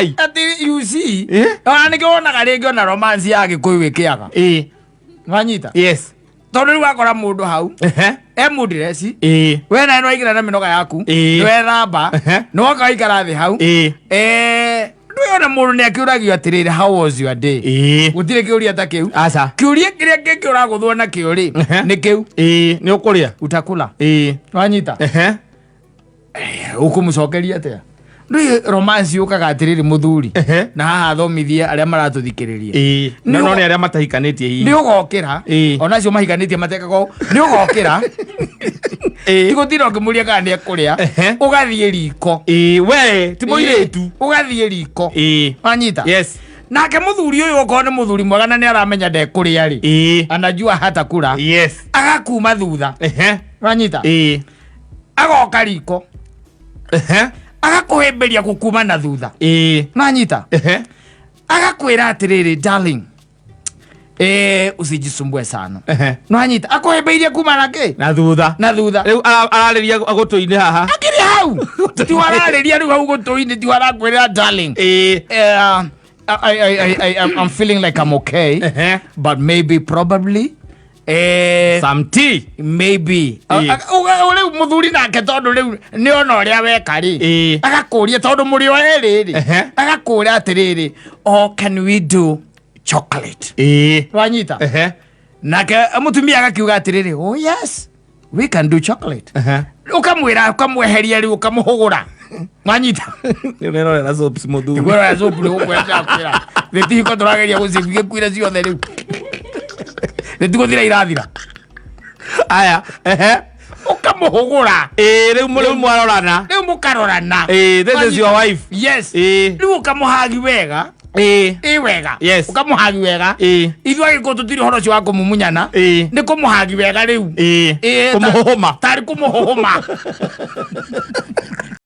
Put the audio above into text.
ai ati you see ana ngiona garingi ona romance ya Gikuyu ikiaga wanyita yes tondu ri wakora mundu hau mudresi we na no igira na minoga yaku we thamba no kaikara thi hau nduyona mundu ne akiuragio atirire how was your day gutire kiuria ta kiu aca kiuria kiria kingi uraguthwo na kiuri ni kiu ni ukuria utakula wanyita ukumucokeria atia ndui romance yukaga atiriri muthuri na haha thomithie aria maratuthikireria no ni aria matahikanitie hi ni ugokira ona cio mahikanitie matekago ni ugokira igutira ngimuria kana ni akuria ugathie riko we ti muiretu ugathie riko wanyita yes nake muthuri uyu uko ni muthuri mwega na ni aramenya ndekuria ri anajua hata kura yes agakuma thutha wanyita agoka riko agakuhimbiria gukuma na thutha nanyita agakwira atiriri darling usijisumbue sana nanyita akuhimbiria kuma na thutha riu arariria gutuini haha akiri hau ti warariria riu hau gutuini ti warakwira darling I'm feeling like I'm okay but maybe probably some tea maybe ule muthuri nake tondu riu ni ona uria weka ri agakuria tondu muri o eri agakuria atiriri can we do chocolate wanyita nake mutumia agakiuga atiriri oh yes we can do chocolate ukamwira ukamweheria riu ukamuhugura wanyita nero na soaps muthuri ngoro ya soap riu kwenda kwira thitiko turageria gucibige kwira ciothe riu nituguthira irathira aya ukamuhugura riu mwarorana riu mukarorana this is your wife yes riu ukamuhagi wega wega yes ukamuhagi wega ithu agiko tutiri horo cio wa kumumunyana ni kumuhagi wega riu kumuhuma tari kumuhuma